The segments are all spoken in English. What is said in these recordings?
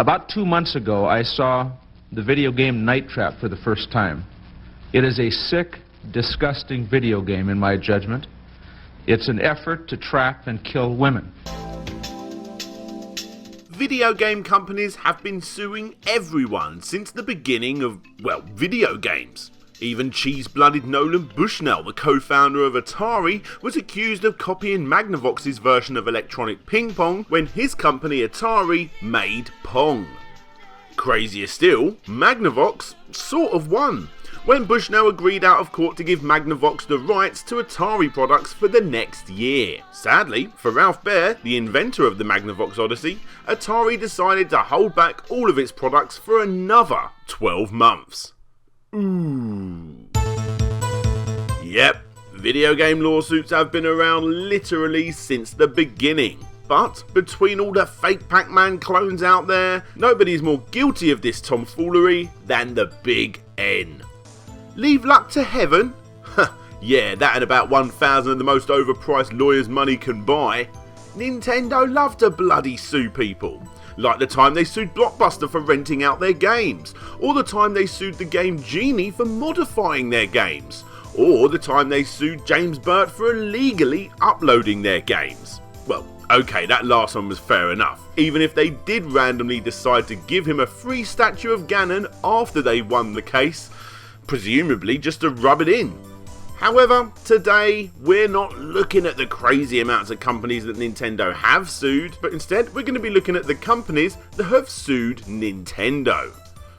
About 2 months ago, I saw the video game Night Trap for the first time. It is a sick, disgusting video game, in my judgment. It's an effort to trap and kill women. Video game companies have been suing everyone since the beginning of, well, video games. Even cheese-blooded Nolan Bushnell, the co-founder of Atari, was accused of copying Magnavox's version of electronic ping pong when his company Atari made Pong. Crazier still, Magnavox sort of won, when Bushnell agreed out of court to give Magnavox the rights to Atari products for the next year. Sadly, for Ralph Baer, the inventor of the Magnavox Odyssey, Atari decided to hold back all of its products for another 12 months. Ooh. Yep, video game lawsuits have been around literally since the beginning. But between all the fake Pac-Man clones out there, nobody's more guilty of this tomfoolery than the Big N. Leave luck to heaven? Yeah, that and about 1,000 of the most overpriced lawyers money can buy. Nintendo love to bloody sue people. Like the time they sued Blockbuster for renting out their games, or the time they sued the game Genie for modifying their games, or the time they sued James Burt for illegally uploading their games. Well, okay, that last one was fair enough, even if they did randomly decide to give him a free statue of Ganon after they won the case, presumably just to rub it in. However, today we're not looking at the crazy amounts of companies that Nintendo have sued, but instead we're going to be looking at the companies that have sued Nintendo.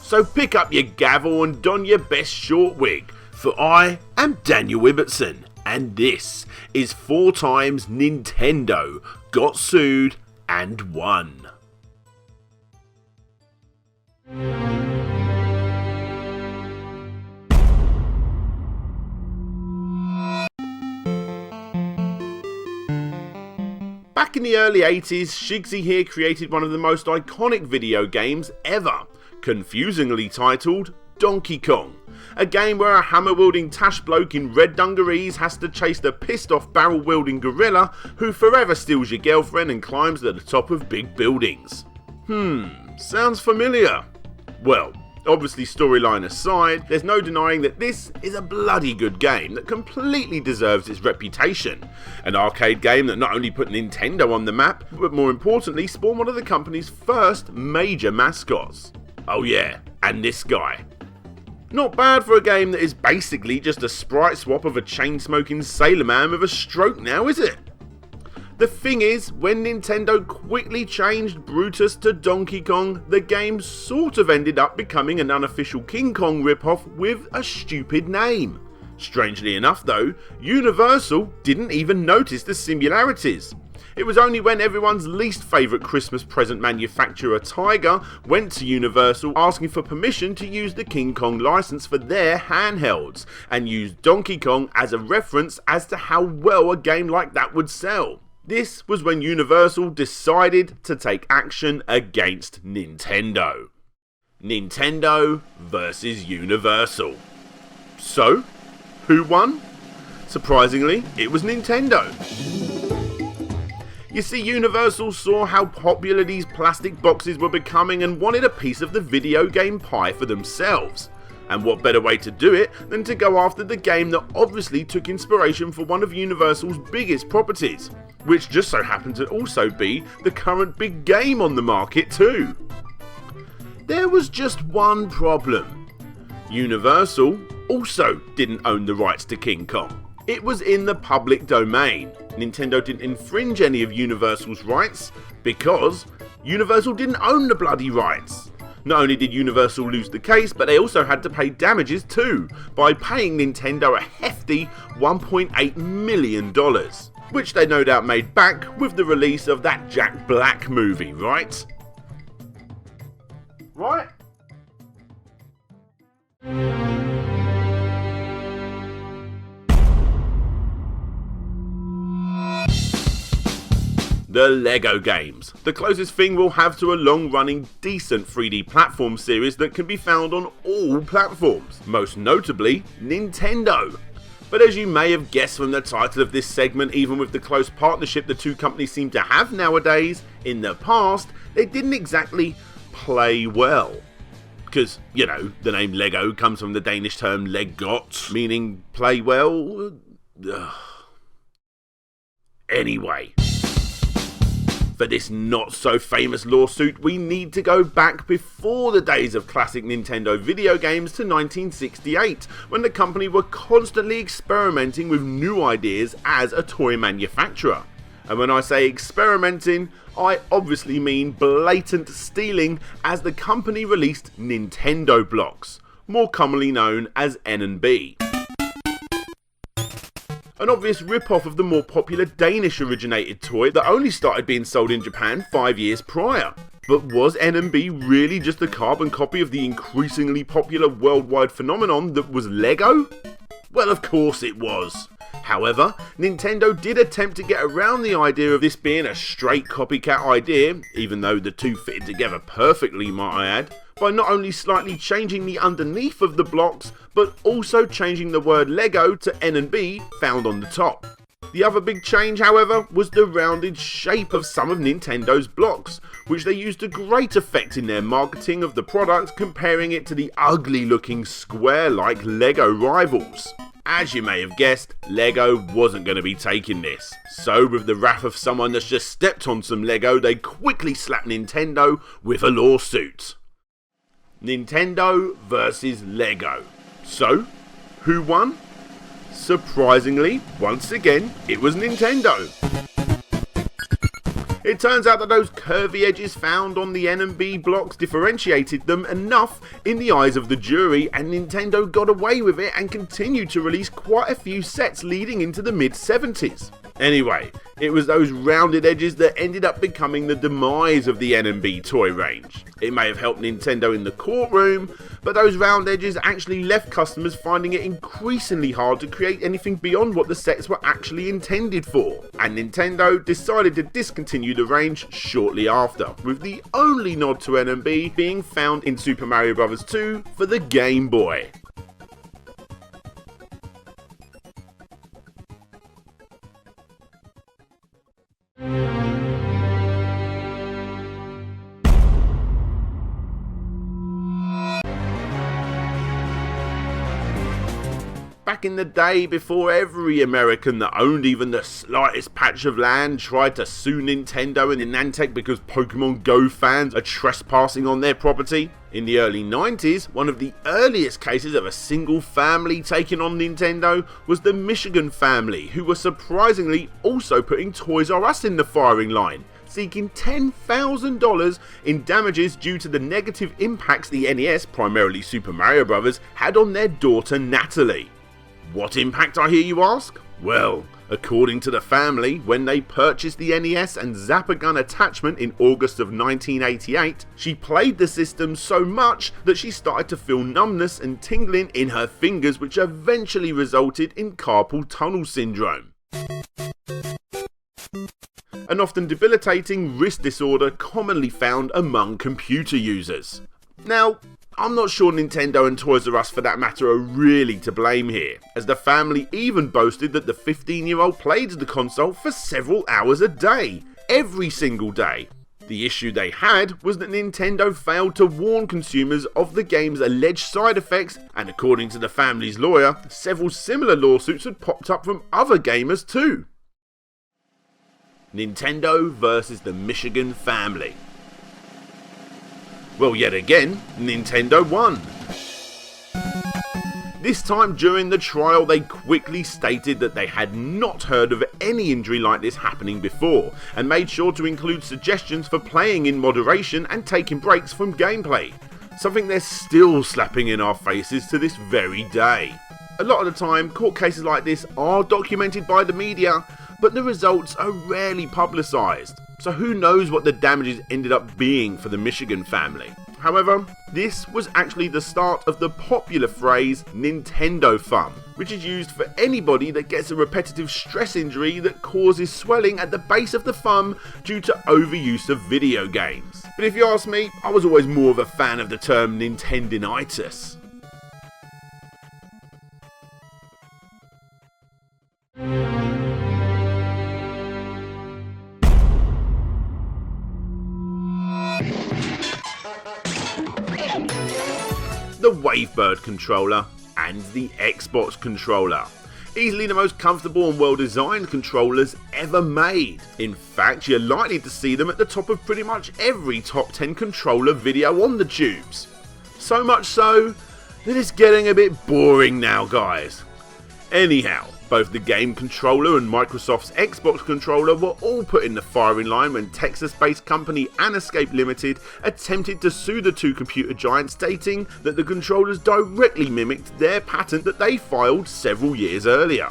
So pick up your gavel and don your best short wig, for I am Daniel Ibbertson, and this is 4 times Nintendo got sued and won. Back in the early 80s, Shigsy here created one of the most iconic video games ever, confusingly titled Donkey Kong, a game where a hammer-wielding tash bloke in red dungarees has to chase the pissed-off barrel-wielding gorilla who forever steals your girlfriend and climbs to the top of big buildings. Sounds familiar. Well, obviously, storyline aside, there's no denying that this is a bloody good game that completely deserves its reputation. An arcade game that not only put Nintendo on the map, but more importantly spawned one of the company's first major mascots. Oh yeah, and this guy. Not bad for a game that is basically just a sprite swap of a chain-smoking sailor man with a stroke now, is it? The thing is, when Nintendo quickly changed Brutus to Donkey Kong, the game sort of ended up becoming an unofficial King Kong ripoff with a stupid name. Strangely enough though, Universal didn't even notice the similarities. It was only when everyone's least favourite Christmas present manufacturer Tiger went to Universal asking for permission to use the King Kong license for their handhelds, and used Donkey Kong as a reference as to how well a game like that would sell. This was when Universal decided to take action against Nintendo. Nintendo versus Universal. So, who won? Surprisingly, it was Nintendo. You see, Universal saw how popular these plastic boxes were becoming and wanted a piece of the video game pie for themselves. And what better way to do it than to go after the game that obviously took inspiration for one of Universal's biggest properties, which just so happened to also be the current big game on the market too. There was just one problem. Universal also didn't own the rights to King Kong. It was in the public domain. Nintendo didn't infringe any of Universal's rights because Universal didn't own the bloody rights. Not only did Universal lose the case, but they also had to pay damages too, by paying Nintendo a hefty $1.8 million, which they no doubt made back with the release of that Jack Black movie, right? Right? The LEGO games, the closest thing we'll have to a long-running, decent 3D platform series that can be found on all platforms, most notably Nintendo. But as you may have guessed from the title of this segment, even with the close partnership the two companies seem to have nowadays, in the past, they didn't exactly play well. Because, you know, the name Lego comes from the Danish term leggot, meaning play well. Ugh. Anyway, for this not so famous lawsuit, we need to go back before the days of classic Nintendo video games to 1968, when the company were constantly experimenting with new ideas as a toy manufacturer. And when I say experimenting, I obviously mean blatant stealing, as the company released Nintendo blocks, more commonly known as N&B. An obvious rip-off of the more popular Danish-originated toy that only started being sold in Japan 5 years prior. But was N&B really just a carbon copy of the increasingly popular worldwide phenomenon that was Lego? Well, of course it was. However, Nintendo did attempt to get around the idea of this being a straight copycat idea, even though the two fitted together perfectly, might I add, by not only slightly changing the underneath of the blocks, but also changing the word Lego to N&B found on the top. The other big change, however, was the rounded shape of some of Nintendo's blocks, which they used to great effect in their marketing of the product, comparing it to the ugly looking square-like Lego rivals. As you may have guessed, Lego wasn't going to be taking this, so with the wrath of someone that's just stepped on some Lego, they quickly slapped Nintendo with a lawsuit. Nintendo versus Lego. So, who won? Surprisingly, once again, it was Nintendo. It turns out that those curvy edges found on the N&B blocks differentiated them enough in the eyes of the jury, and Nintendo got away with it and continued to release quite a few sets leading into the mid-70s. Anyway, it was those rounded edges that ended up becoming the demise of the N&B toy range. It may have helped Nintendo in the courtroom, but those round edges actually left customers finding it increasingly hard to create anything beyond what the sets were actually intended for, and Nintendo decided to discontinue the range shortly after, with the only nod to N&B being found in Super Mario Bros. 2 for the Game Boy. Back in the day, before every American that owned even the slightest patch of land tried to sue Nintendo and Niantic because Pokemon Go fans are trespassing on their property, in the early 90s, one of the earliest cases of a single family taking on Nintendo was the Michigan family, who were surprisingly also putting Toys R Us in the firing line, seeking $10,000 in damages due to the negative impacts the NES, primarily Super Mario Bros., had on their daughter Natalie. What impact, I hear you ask? Well, according to the family, when they purchased the NES and Zapper Gun attachment in August of 1988, she played the system so much that she started to feel numbness and tingling in her fingers, which eventually resulted in carpal tunnel syndrome, an often debilitating wrist disorder commonly found among computer users. Now, I'm not sure Nintendo and Toys R Us for that matter are really to blame here, as the family even boasted that the 15-year-old played the console for several hours a day, every single day. The issue they had was that Nintendo failed to warn consumers of the game's alleged side effects, and according to the family's lawyer, several similar lawsuits had popped up from other gamers too. Nintendo versus the Michigan family. Well, yet again, Nintendo won. This time during the trial, they quickly stated that they had not heard of any injury like this happening before, and made sure to include suggestions for playing in moderation and taking breaks from gameplay, something they're still slapping in our faces to this very day. A lot of the time, court cases like this are documented by the media, but the results are rarely publicised, so who knows what the damages ended up being for the Michigan family. However, this was actually the start of the popular phrase Nintendo thumb, which is used for anybody that gets a repetitive stress injury that causes swelling at the base of the thumb due to overuse of video games. But if you ask me, I was always more of a fan of the term Nintendinitis. the Wavebird controller and the Xbox controller. Easily the most comfortable and well designed controllers ever made. In fact, you're likely to see them at the top of pretty much every top 10 controller video on the tubes. So much so that it's getting a bit boring now, guys. Anyhow, both the game controller and Microsoft's Xbox controller were all put in the firing line when Texas-based company Anescape Limited attempted to sue the two computer giants, stating that the controllers directly mimicked their patent that they filed several years earlier.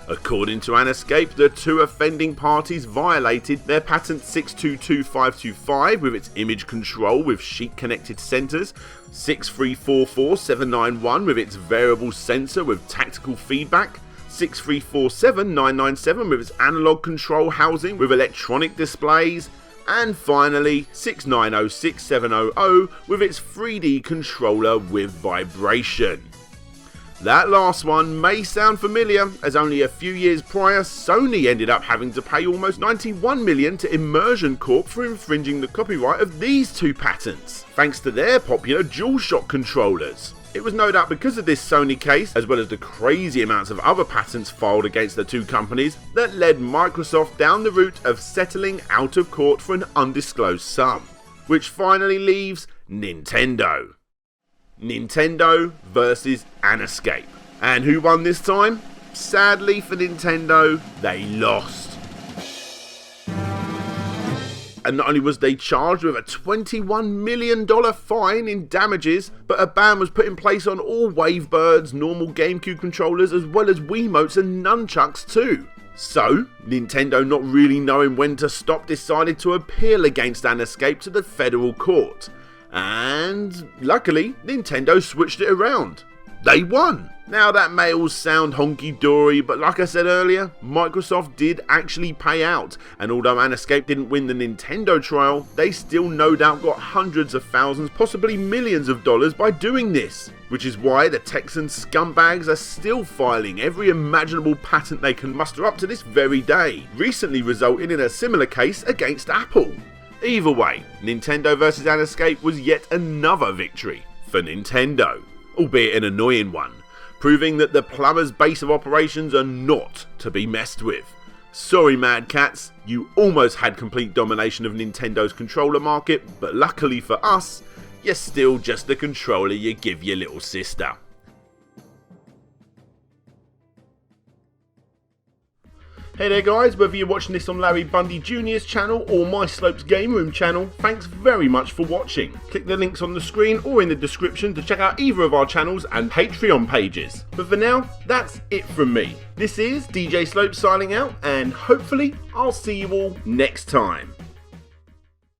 According to Anescape, the two offending parties violated their patent 622525 with its image control with sheet connected centers, 6344791 with its variable sensor with tactical feedback, 6347997 with its analog control housing with electronic displays, and finally 6906700 with its 3D controller with vibration. That last one may sound familiar, as only a few years prior Sony ended up having to pay almost $91 million to Immersion Corp for infringing the copyright of these two patents, thanks to their popular DualShock controllers. It was no doubt because of this Sony case, as well as the crazy amounts of other patents filed against the two companies, that led Microsoft down the route of settling out of court for an undisclosed sum, which finally leaves Nintendo. Nintendo versus Anescape. And who won this time? Sadly for Nintendo, they lost. And not only was they charged with a $21 million fine in damages, but a ban was put in place on all Wavebirds, normal GameCube controllers, as well as Wiimotes and nunchucks too. So, Nintendo, not really knowing when to stop, decided to appeal against Anescape to the federal court. And luckily, Nintendo switched it around. They won! Now that may all sound honky-dory, but like I said earlier, Microsoft did actually pay out, and although Anescape didn't win the Nintendo trial, they still no doubt got hundreds of thousands, possibly millions of dollars by doing this. Which is why the Texan scumbags are still filing every imaginable patent they can muster up to this very day, recently resulting in a similar case against Apple. Either way, Nintendo vs Anescape was yet another victory for Nintendo, albeit an annoying one, proving that the plumber's base of operations are not to be messed with. Sorry Mad Cats, you almost had complete domination of Nintendo's controller market, but luckily for us, you're still just the controller you give your little sister. Hey there guys, whether you're watching this on Larry Bundy Jr.'s channel or My Slopes Game Room channel, thanks very much for watching. Click the links on the screen or in the description to check out either of our channels and Patreon pages. But for now, that's it from me. This is DJ Slopes signing out, and hopefully I'll see you all next time.